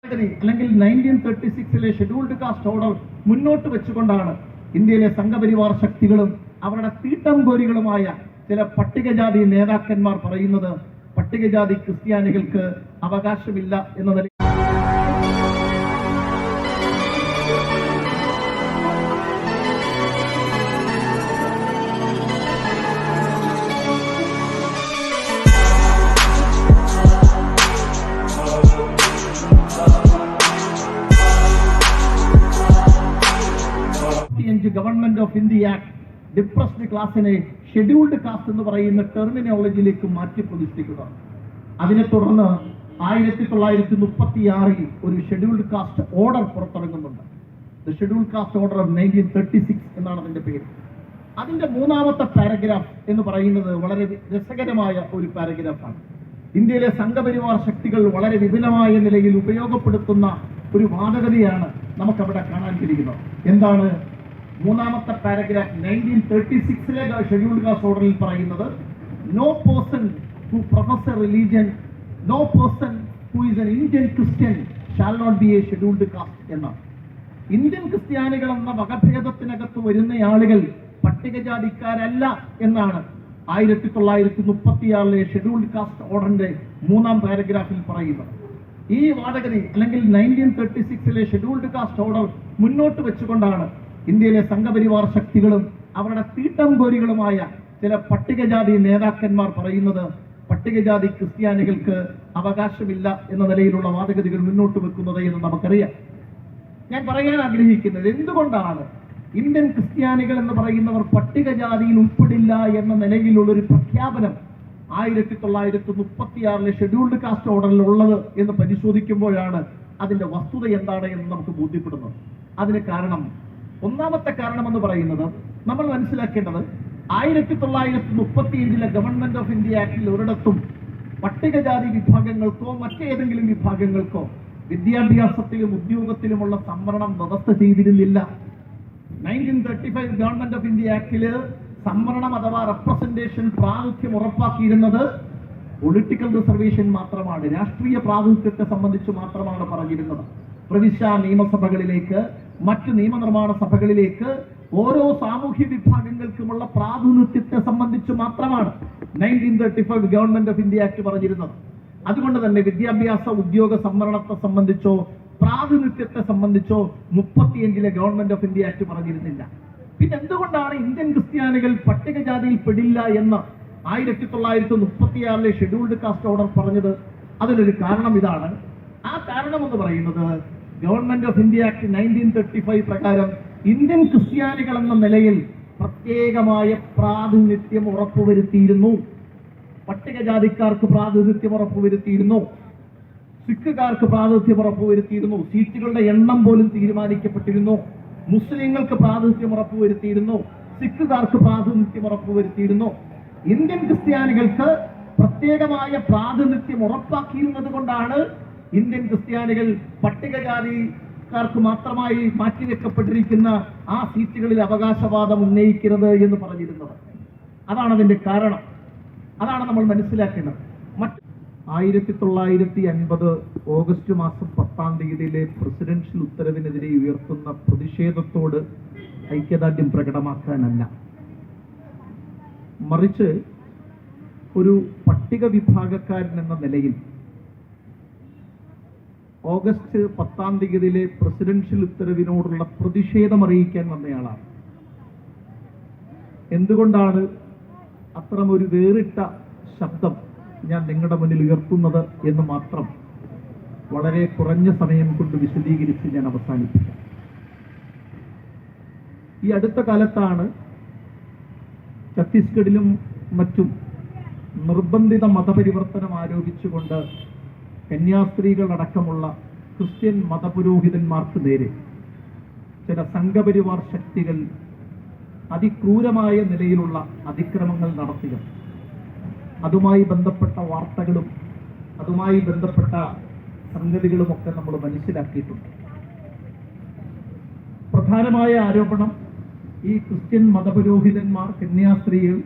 അല്ലെങ്കിൽ 1936 scheduled caste order മുന്നോട്ട് വെച്ചുകൊണ്ടാണ് ഇന്ത്യയിലെ സംഘപരിവാർ ശക്തികളും അവരുടെ തീട്ടംകോരികളുമായ ചില പട്ടികജാതി നേതാക്കന്മാർ പറയുന്നത് പട്ടികജാതി ക്രിസ്ത്യാനികൾക്ക് അവകാശമില്ല എന്ന നിലയിൽ government of India act depressed ക്ലാസിനെ ഷെഡ്യൂൾഡ് കാസ്റ്റ് എന്ന് പറയുന്ന ടെർമിനോളജിയിലേക്ക് മാറ്റി പ്രതിഷ്ഠിക്കുക. അതിനെ തുടർന്ന് 1936 ഒരു ഷെഡ്യൂൾഡ് കാസ്റ്റ് ഓർഡർ പുറത്തിറങ്ങുന്നുണ്ട്. The scheduled caste order of 1936 എന്നാണ് അതിന്റെ പേര്. അതിന്റെ 3ാമത്തെ പാരഗ്രാഫ് എന്ന് പറയുന്നത് വളരെ രസകരമായ ഒരു പാരഗ്രാഫാണ്. ഇന്ത്യയിലെ സംഘപരിവാർ ശക്തികൾ വളരെ വിപുലമായ നിലയിൽ ഉപയോഗപ്പെടുത്തുന്ന ഒരു വാദഗതിയാണ് നമുക്കവിടെ കാണാൻ കഴിയുന്നത്. എന്താണ് 3ാമത്തെ പാരഗ്രാഫ്? 1936 ഷെഡ്യൂൾഡ് കാസ്റ്റ് ഓർഡറിൽ പറയുന്നത് no person who profess religion, no person who is an Indian Christian shall not be a scheduled caste എന്നാണ്. ഇന്ത്യൻ ക്രിസ്ത്യാനികൾ എന്ന വകഭേദത്തിനകത്ത് വരുന്ന ആളുകൾ പട്ടികജാതിക്കാരല്ല എന്നാണ് 1936 ഷെഡ്യൂൾഡ് കാസ്റ്റ് ഓർഡറിന്റെ 3ാം പാരഗ്രാഫിൽ പറയുന്നത്. ഈ വാദഗതി അല്ലെങ്കിൽ 1936 ഷെഡ്യൂൾഡ് കാസ്റ്റ് ഓർഡർ മുന്നോട്ട് വെച്ചുകൊണ്ടാണ് ഇന്ത്യയിലെ സംഘപരിവാർ ശക്തികളും അവരുടെ തീട്ടംകോരികളുമായ ചില പട്ടികജാതി നേതാക്കന്മാർ പറയുന്നത് പട്ടികജാതി ക്രിസ്ത്യാനികൾക്ക് അവകാശമില്ല എന്ന നിലയിലുള്ള വാദഗതികൾ മുന്നോട്ട് വെക്കുന്നത് എന്ന് നമുക്കറിയാം. ഞാൻ പറയാൻ ആഗ്രഹിക്കുന്നത് എന്തുകൊണ്ടാണ് ഇന്ത്യൻ ക്രിസ്ത്യാനികൾ എന്ന് പറയുന്നവർ പട്ടികജാതിയിൽ ഉൾപ്പെടില്ല എന്ന നിലയിലുള്ളൊരു പ്രഖ്യാപനം 1936 ഷെഡ്യൂൾഡ് കാസ്റ്റ് ഓർഡറിൽ ഉള്ളത് എന്ന് പരിശോധിക്കുമ്പോഴാണ് അതിന്റെ വസ്തുത എന്താണ് എന്ന് നമുക്ക് ബോധ്യപ്പെടുന്നത്. അതിന് കാരണം, 1ാമത്തെ കാരണം എന്ന് പറയുന്നത് നമ്മൾ മനസ്സിലാക്കേണ്ടത് 1935 ഗവൺമെന്റ് ഓഫ് ഇന്ത്യ ആക്ടിൽ ഒരിടത്തും പട്ടികജാതി വിഭാഗങ്ങൾക്കോ മറ്റേതെങ്കിലും വിഭാഗങ്ങൾക്കോ വിദ്യാഭ്യാസത്തിലും ഉദ്യോഗത്തിലുമുള്ള സംവരണം വ്യവസ്ഥ ചെയ്തിരുന്നില്ല. 1935 ഗവൺമെന്റ് ഓഫ് ഇന്ത്യ ആക്ടില് സംവരണം അഥവാ റെപ്രസെന്റേഷൻ പ്രാതിനിധ്യം ഉറപ്പാക്കിയിരുന്നത് പൊളിറ്റിക്കൽ റിസർവേഷൻ മാത്രമാണ്, രാഷ്ട്രീയ പ്രാതിനിധ്യത്തെ സംബന്ധിച്ച് മാത്രമാണ് പറഞ്ഞിരുന്നത്. പ്രവിശ്യ നിയമസഭകളിലേക്ക്, മറ്റ് നിയമനിർമ്മാണ സഭകളിലേക്ക് ഓരോ സാമൂഹ്യ വിഭാഗങ്ങൾക്കുമുള്ള പ്രാതിനിധ്യത്തെ സംബന്ധിച്ച് മാത്രമാണ് 1935 ഗവൺമെന്റ് ഓഫ് ഇന്ത്യ ആക്ട് പറഞ്ഞിരുന്നത്. അതുകൊണ്ട് തന്നെ വിദ്യാഭ്യാസ ഉദ്യോഗ സംവരണത്തെ സംബന്ധിച്ചോ പ്രാതിനിധ്യത്തെ സംബന്ധിച്ചോ 35 ഗവൺമെന്റ് ഓഫ് ഇന്ത്യ ആക്ട് പറഞ്ഞിരുന്നില്ല. പിന്നെ എന്തുകൊണ്ടാണ് ഇന്ത്യൻ ക്രിസ്ത്യാനികൾ പട്ടികജാതിയിൽ പെടില്ല എന്ന് 1936 ഷെഡ്യൂൾഡ് കാസ്റ്റ് ഓർഡർ പറഞ്ഞത്? അതിനൊരു കാരണം ഇതാണ്. ആ കാരണം എന്ന് പറയുന്നത് ഗവൺമെന്റ് ഓഫ് ഇന്ത്യ ആക്ട് 1935 പ്രകാരം ഇന്ത്യൻ ക്രിസ്ത്യാനികൾ എന്ന നിലയിൽ പ്രത്യേകമായ പ്രാതിനിധ്യം ഉറപ്പുവരുത്തിയിരുന്നു. പട്ടികജാതിക്കാർക്ക് പ്രാതിനിധ്യം ഉറപ്പുവരുത്തിയിരുന്നു, സിഖുകാർക്ക് പ്രാതിനിധ്യം ഉറപ്പുവരുത്തിയിരുന്നു, സീറ്റുകളുടെ എണ്ണം പോലും തീരുമാനിക്കപ്പെട്ടിരുന്നു. മുസ്ലിങ്ങൾക്ക് പ്രാതിനിധ്യം ഉറപ്പുവരുത്തിയിരുന്നു, സിഖുകാർക്ക് പ്രാതിനിധ്യം ഉറപ്പുവരുത്തിയിരുന്നു. ഇന്ത്യൻ ക്രിസ്ത്യാനികൾക്ക് പ്രത്യേകമായ പ്രാതിനിധ്യം ഉറപ്പാക്കിയിരുന്നത് കൊണ്ടാണ് ഇന്ത്യൻ ക്രിസ്ത്യാനികൾ പട്ടികജാതിക്കാർക്ക് മാത്രമായി മാറ്റിവെക്കപ്പെട്ടിരിക്കുന്ന ആ സീറ്റുകളിൽ അവകാശവാദം ഉന്നയിക്കരുത് എന്ന് പറഞ്ഞിരുന്നത്. അതാണ് അതിന്റെ കാരണം. അതാണ് നമ്മൾ മനസ്സിലാക്കേണ്ടത്. 1950 ഓഗസ്റ്റ് മാസം 10 പ്രസിഡൻഷ്യൽ ഉത്തരവിനെതിരെ ഉയർത്തുന്ന പ്രതിഷേധത്തോട് ഐക്യദാർഢ്യം പ്രകടമാക്കാനല്ല, മറിച്ച് ഒരു പട്ടിക വിഭാഗക്കാരൻ എന്ന നിലയിൽ ഓഗസ്റ്റ് 10 പ്രസിഡൻഷ്യൽ ഉത്തരവിനോടുള്ള പ്രതിഷേധം അറിയിക്കാൻ വന്നയാളാണ്. എന്തുകൊണ്ടാണ് അത്തരമൊരു വേറിട്ട ശബ്ദം ഞാൻ നിങ്ങളുടെ മുന്നിൽ ഉയർത്തുന്നത് എന്ന് മാത്രം വളരെ കുറഞ്ഞ സമയം കൊണ്ട് വിശദീകരിച്ച് ഞാൻ അവസാനിപ്പിക്കാം. ഈ അടുത്ത കാലത്താണ് ഛത്തീസ്ഗഡിലും മറ്റും നിർബന്ധിത മതപരിവർത്തനം ആരോപിച്ചുകൊണ്ട് കന്യാസ്ത്രീകളടക്കമുള്ള ക്രിസ്ത്യൻ മതപുരോഹിതന്മാർക്ക് നേരെ ചില സംഘപരിവാർ ശക്തികൾ അതിക്രൂരമായ നിലയിലുള്ള അതിക്രമങ്ങൾ നടത്തുക, അതുമായി ബന്ധപ്പെട്ട വാർത്തകളും അതുമായി ബന്ധപ്പെട്ട സംഗതികളുമൊക്കെ നമ്മൾ മനസ്സിലാക്കിയിട്ടുണ്ട്. പ്രധാനമായ ആരോപണം ഈ ക്രിസ്ത്യൻ മതപുരോഹിതന്മാർ, കന്യാസ്ത്രീകൾ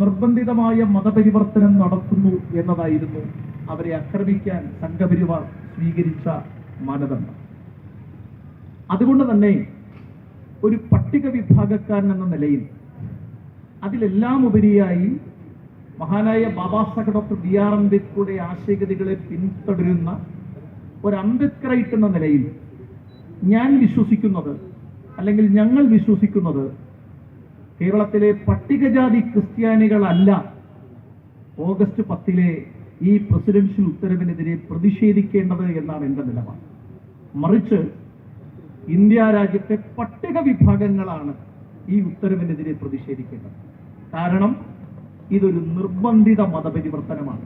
നിർബന്ധിതമായ മതപരിവർത്തനം നടത്തുന്നു എന്നതായിരുന്നു അവരെ ആക്രമിക്കാൻ സംഘപരിവാർ സ്വീകരിച്ച മാനദണ്ഡം. അതുകൊണ്ട് തന്നെ ഒരു പട്ടിക വിഭാഗക്കാരൻ എന്ന നിലയിൽ അതിലെല്ലാം ഉപരിയായി മഹാനായ ബാബാ സാഹേബ് ഡോക്ടർ BR അംബേദ്കറുടെ ആശയഗതികളെ പിന്തുടരുന്ന ഒരു അംബേദ്കറൈറ്റ് എന്ന നിലയിൽ ഞാൻ വിശ്വസിക്കുന്നത്, അല്ലെങ്കിൽ ഞങ്ങൾ വിശ്വസിക്കുന്നത്, കേരളത്തിലെ പട്ടികജാതി ക്രിസ്ത്യാനികളല്ല ഓഗസ്റ്റ് 10 ഈ പ്രസിഡൻഷ്യൽ ഉത്തരവിനെതിരെ പ്രതിഷേധിക്കേണ്ടത് എന്നാണ് എൻ്റെ നിലപാട്. മറിച്ച് ഇന്ത്യ രാജ്യത്തെ പട്ടിക വിഭാഗങ്ങളാണ് ഈ ഉത്തരവിനെതിരെ പ്രതിഷേധിക്കേണ്ടത്. കാരണം ഇതൊരു നിർബന്ധിത മതപരിവർത്തനമാണ്.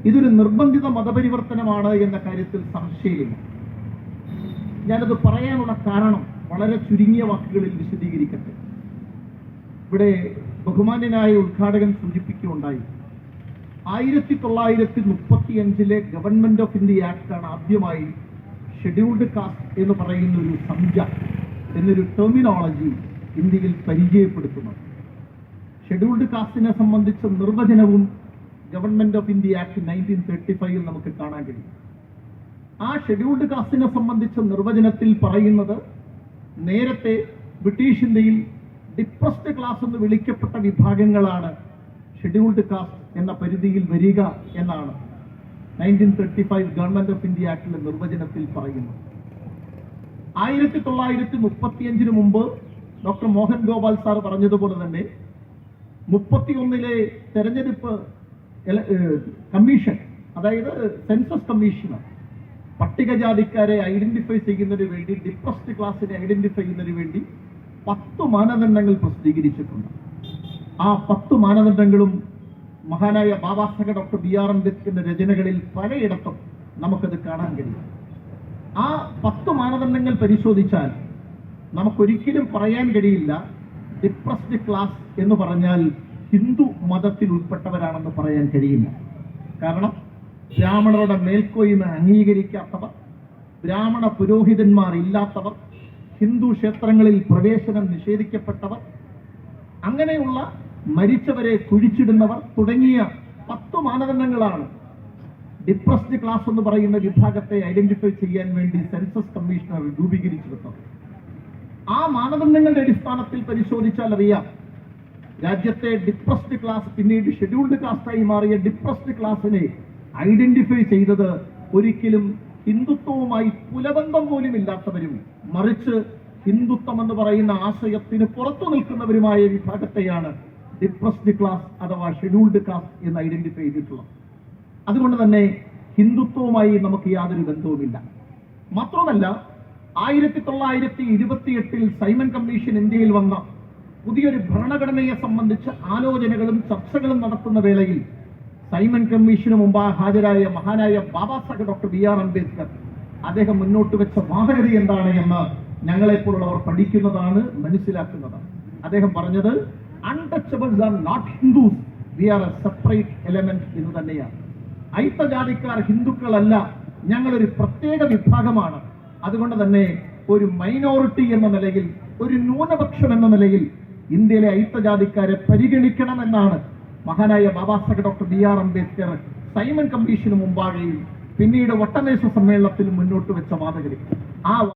ഇതൊരു നിർബന്ധിത മതപരിവർത്തനമാണ് എന്ന കാര്യത്തിൽ സംശയമില്ല. ഞാനത് പറയാനുള്ള കാരണം വളരെ ചുരുങ്ങിയ വാക്കുകളിൽ വിശദീകരിക്കട്ടെ. ഇവിടെ ബഹുമാന്യനായ ഉദ്ഘാടകൻ സൂചിപ്പിക്കുകയുണ്ടായി, 1935 ഗവൺമെന്റ് ഓഫ് ഇന്ത്യ ആക്ടാണ് ആദ്യമായി ഷെഡ്യൂൾഡ് കാസ്റ്റ് എന്ന് പറയുന്ന ഒരു സംഖ്യ എന്നൊരു ടെർമിനോളജി ഇന്ത്യയിൽ പരിചയപ്പെടുത്തുന്നത്. ഷെഡ്യൂൾഡ് കാസ്റ്റിനെ സംബന്ധിച്ച നിർവചനവും ഗവൺമെന്റ് ഓഫ് ഇന്ത്യ ആക്ട് 1935 നമുക്ക് കാണാൻ കഴിയും. ആ ഷെഡ്യൂൾഡ് കാസ്റ്റിനെ സംബന്ധിച്ച നിർവചനത്തിൽ പറയുന്നത്, നേരത്തെ ബ്രിട്ടീഷ് ഇന്ത്യയിൽ ഡിപ്രസ്ഡ് ക്ലാസ് എന്ന് വിളിക്കപ്പെട്ട വിഭാഗങ്ങളാണ് ഷെഡ്യൂൾഡ് കാസ്റ്റ് എന്ന പരിധിയിൽ വരിക എന്നാണ് 1935 ഗവൺമെന്റ് ഓഫ് ഇന്ത്യ ആക്ടിലെ നിർവചനത്തിൽ പറയുന്നത്. 1935 മുമ്പ് ഡോക്ടർ മോഹൻ ഗോപാൽ സാർ പറഞ്ഞതുപോലെ തന്നെ 31 തെരഞ്ഞെടുപ്പ് കമ്മീഷൻ, അതായത് സെൻസസ് കമ്മീഷന് പട്ടികജാതിക്കാരെ ഐഡന്റിഫൈ ചെയ്യുന്നതിന് വേണ്ടി, ഡിപ്രസ്ഡ് ക്ലാസിനെ ഐഡന്റിഫൈ ചെയ്യുന്നതിന് വേണ്ടി 10 മാനദണ്ഡങ്ങൾ പ്രസിദ്ധീകരിച്ചിട്ടുണ്ട്. ആ 10 മാനദണ്ഡങ്ങളും മഹാനായ ബാബാ സാഹേബ് ഡോക്ടർ BR അംബേദ്കറിന്റെ രചനകളിൽ പലയിടത്തും നമുക്കത് കാണാൻ കഴിയും. ആ 10 മാനദണ്ഡങ്ങൾ പരിശോധിച്ചാൽ നമുക്കൊരിക്കലും പറയാൻ കഴിയില്ല ഡിപ്രസ്ഡ് ക്ലാസ് എന്ന് പറഞ്ഞാൽ ഹിന്ദു മതത്തിൽ ഉൾപ്പെട്ടവരാണെന്ന് പറയാൻ കഴിയില്ല. കാരണം ബ്രാഹ്മണരുടെ മേൽക്കോയ്മ അംഗീകരിക്കാത്തവർ, ബ്രാഹ്മണ പുരോഹിതന്മാർ ഇല്ലാത്തവർ, ഹിന്ദു ക്ഷേത്രങ്ങളിൽ പ്രവേശനം നിഷേധിക്കപ്പെട്ടവർ, അങ്ങനെയുള്ള മരിച്ചവരെ കുഴിച്ചിടുന്നവർ തുടങ്ങിയ 10 മാനദണ്ഡങ്ങളാണ് ഡിപ്രസ്ഡ് ക്ലാസ് എന്ന് പറയുന്ന വിഭാഗത്തെ ഐഡന്റിഫൈ ചെയ്യാൻ വേണ്ടി സെൻസസ് കമ്മീഷണർ രൂപീകരിച്ചെടുത്തത്. ആ മാനദണ്ഡങ്ങളുടെ അടിസ്ഥാനത്തിൽ പരിശോധിച്ചാൽ അറിയാം, രാജ്യത്തെ ഡിപ്രസ്ഡ് ക്ലാസ് പിന്നീട് ഷെഡ്യൂൾഡ് കാസ്റ്റായി മാറിയ ഡിപ്രസ്ഡ് ക്ലാസിനെ ഐഡന്റിഫൈ ചെയ്തത് ഒരിക്കലും ഹിന്ദുത്വവുമായി പുലബന്ധം പോലും ഇല്ലാത്തവരും, മറിച്ച് ഹിന്ദുത്വം എന്ന് പറയുന്ന ആശയത്തിന് പുറത്തു നിൽക്കുന്നവരുമായ വിഭാഗത്തെയാണ് ഡിപ്രസ്ഡ് ക്ലാസ് അഥവാ ഷെഡ്യൂൾഡ് കാസ്റ്റ് എന്ന് ഐഡന്റിഫൈ ചെയ്തിട്ടുള്ളത്. അതുകൊണ്ട് തന്നെ ഹിന്ദുത്വവുമായി നമുക്ക് യാതൊരു ബന്ധവുമില്ല. മാത്രമല്ല 1928 സൈമൺ കമ്മീഷൻ ഇന്ത്യയിൽ വന്ന പുതിയൊരു ഭരണഘടനയെ സംബന്ധിച്ച് ആലോചനകളും ചർച്ചകളും നടത്തുന്ന വേളയിൽ സൈമൺ കമ്മീഷന് മുമ്പ് ഹാജരായ മഹാനായ ബാബാ സാഹേബ് ഡോക്ടർ BR അംബേദ്കർ അദ്ദേഹം മുന്നോട്ട് വെച്ച വാദഗതി എന്താണ് എന്ന് ഞങ്ങളെപ്പോലുള്ളവർ പഠിക്കുന്നതാണ്, മനസ്സിലാക്കുന്നതാണ്. അദ്ദേഹം പറഞ്ഞത്, untouchables are not Hindus, we are a separate element എന്ന് തന്നെയാണ്. അയിത്തജാതിക്കാർ ഹിന്ദുക്കളല്ല, ഞങ്ങളൊരു പ്രത്യേക വിഭാഗമാണ്. അതുകൊണ്ട് തന്നെ ഒരു മൈനോറിറ്റി എന്ന നിലയിൽ, ഒരു ന്യൂനപക്ഷം എന്ന നിലയിൽ ഇന്ത്യയിലെ അയിത്തജാതിക്കാരെ പരിഗണിക്കണമെന്നാണ് മഹാനായ Baba Saheb doctor BR Ambedkar Simon കമ്മീഷന് മുമ്പാകെയും പിന്നീട് വട്ടമേശ സമ്മേളനത്തിൽ മുന്നോട്ട് വെച്ച വാദഗതി. ആ